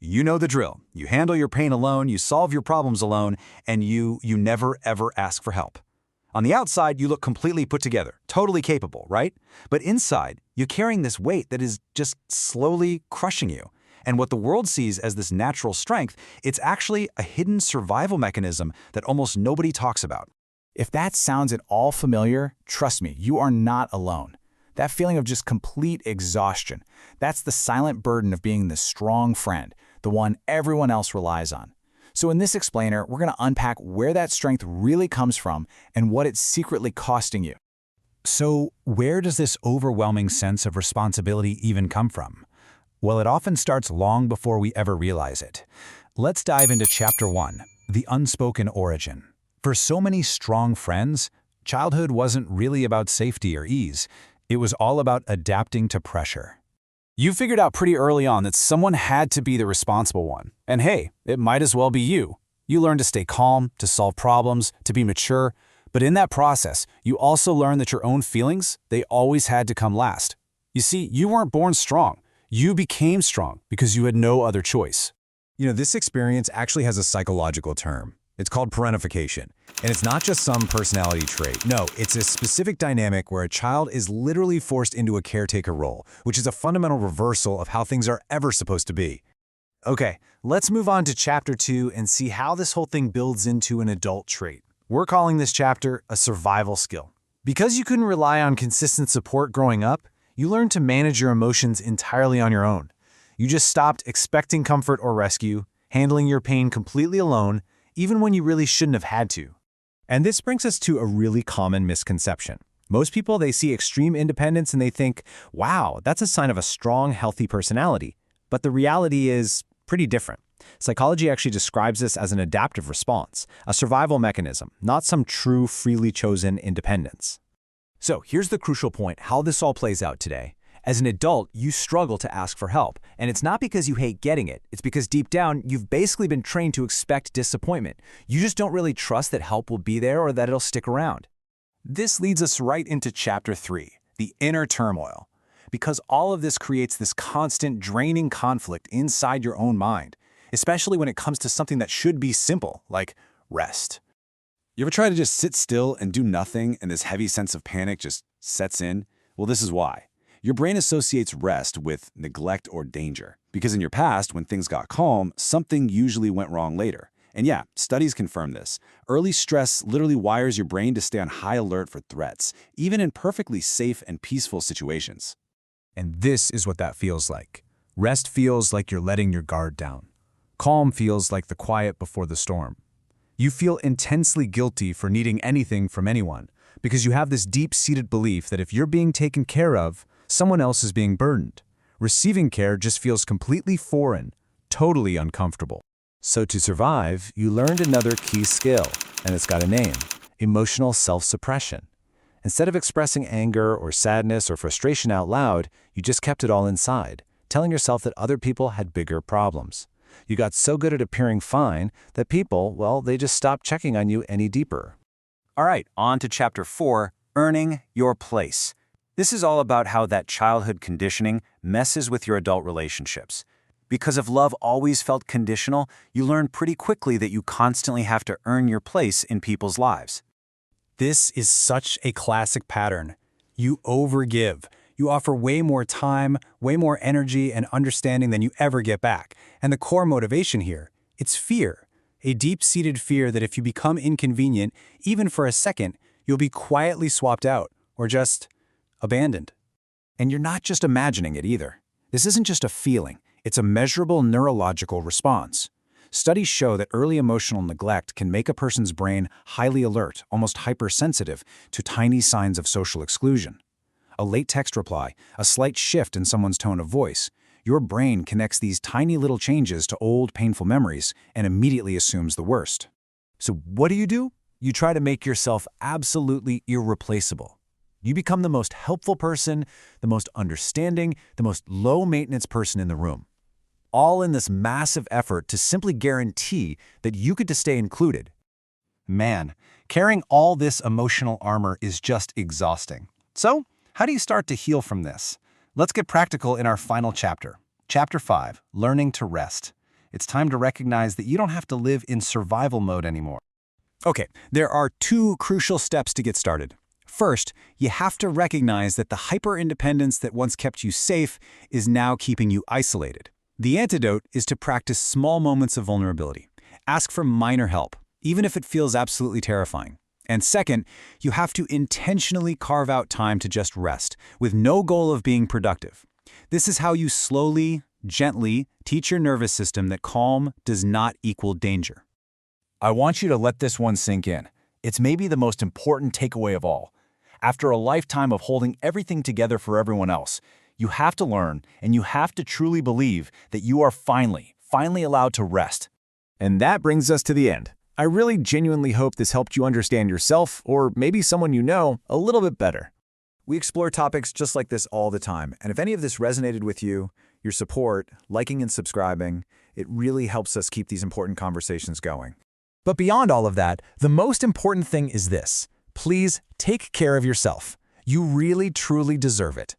You know the drill. You handle your pain alone, you solve your problems alone, and you never ever ask for help. On the outside, you look completely put together, totally capable, right? But inside, you're carrying this weight that is just slowly crushing you. And what the world sees as this natural strength, it's actually a hidden survival mechanism that almost nobody talks about. If that sounds at all familiar, trust me, you are not alone. That feeling of just complete exhaustion, that's the silent burden of being the strong friend, the one everyone else relies on. So in this explainer, we're going to unpack where that strength really comes from and what it's secretly costing you. So where does this overwhelming sense of responsibility even come from? Well, it often starts long before we ever realize it. Let's dive into Chapter 1, the unspoken origin. For so many strong friends, childhood wasn't really about safety or ease. It was all about adapting to pressure. You figured out pretty early on that someone had to be the responsible one. And hey, it might as well be you. You learned to stay calm, to solve problems, to be mature. But in that process, you also learned that your own feelings, they always had to come last. You see, you weren't born strong. You became strong because you had no other choice. This experience actually has a psychological term. It's called parentification. And it's not just some personality trait. No, it's a specific dynamic where a child is literally forced into a caretaker role, which is a fundamental reversal of how things are ever supposed to be. Okay, let's move on to Chapter 2 and see how this whole thing builds into an adult trait. We're calling this chapter a survival skill. Because you couldn't rely on consistent support growing up, you learned to manage your emotions entirely on your own. You just stopped expecting comfort or rescue, handling your pain completely alone, even when you really shouldn't have had to. And this brings us to a really common misconception. Most people, they see extreme independence and they think, wow, that's a sign of a strong, healthy personality. But the reality is pretty different. Psychology actually describes this as an adaptive response, a survival mechanism, not some true, freely chosen independence. So here's the crucial point, how this all plays out today. As an adult, you struggle to ask for help, and it's not because you hate getting it. It's because deep down, you've basically been trained to expect disappointment. You just don't really trust that help will be there or that it'll stick around. This leads us right into Chapter 3, the inner turmoil. Because all of this creates this constant, draining conflict inside your own mind, especially when it comes to something that should be simple, like rest. You ever try to just sit still and do nothing and this heavy sense of panic just sets in? Well, this is why. Your brain associates rest with neglect or danger. Because in your past, when things got calm, something usually went wrong later. And yeah, studies confirm this. Early stress literally wires your brain to stay on high alert for threats, even in perfectly safe and peaceful situations. And this is what that feels like. Rest feels like you're letting your guard down. Calm feels like the quiet before the storm. You feel intensely guilty for needing anything from anyone, because you have this deep-seated belief that if you're being taken care of, someone else is being burdened. Receiving care just feels completely foreign, totally uncomfortable. So to survive, you learned another key skill, and it's got a name: emotional self-suppression. Instead of expressing anger or sadness or frustration out loud, you just kept it all inside, telling yourself that other people had bigger problems. You got so good at appearing fine that people, well, they just stopped checking on you any deeper. All right, on to Chapter 4, earning your place. This is all about how that childhood conditioning messes with your adult relationships. Because if love always felt conditional, you learn pretty quickly that you constantly have to earn your place in people's lives. This is such a classic pattern. You overgive. You offer way more time, way more energy and understanding than you ever get back. And the core motivation here, it's fear. A deep-seated fear that if you become inconvenient, even for a second, you'll be quietly swapped out or just abandoned. And you're not just imagining it either. This isn't just a feeling. It's a measurable neurological response. Studies show that early emotional neglect can make a person's brain highly alert, almost hypersensitive, to tiny signs of social exclusion. A late text reply, a slight shift in someone's tone of voice, your brain connects these tiny little changes to old, painful memories and immediately assumes the worst. So what do? You try to make yourself absolutely irreplaceable. You become the most helpful person, the most understanding, the most low-maintenance person in the room. All in this massive effort to simply guarantee that you get to stay included. Man, carrying all this emotional armor is just exhausting. So, how do you start to heal from this? Let's get practical in our final chapter. Chapter 5, Learning to Rest. It's time to recognize that you don't have to live in survival mode anymore. Okay, there are 2 crucial steps to get started. First, you have to recognize that the hyper-independence that once kept you safe is now keeping you isolated. The antidote is to practice small moments of vulnerability. Ask for minor help, even if it feels absolutely terrifying. And second, you have to intentionally carve out time to just rest, with no goal of being productive. This is how you slowly, gently teach your nervous system that calm does not equal danger. I want you to let this one sink in. It's maybe the most important takeaway of all. After a lifetime of holding everything together for everyone else, you have to learn and you have to truly believe that you are finally allowed to rest. And that brings us to the end. I really genuinely hope this helped you understand yourself, or maybe someone you know, a little bit better. We explore topics just like this all the time, and if any of this resonated with you, your support, liking and subscribing, it really helps us keep these important conversations going. But beyond all of that, the most important thing is this. Please take care of yourself. You really, truly deserve it.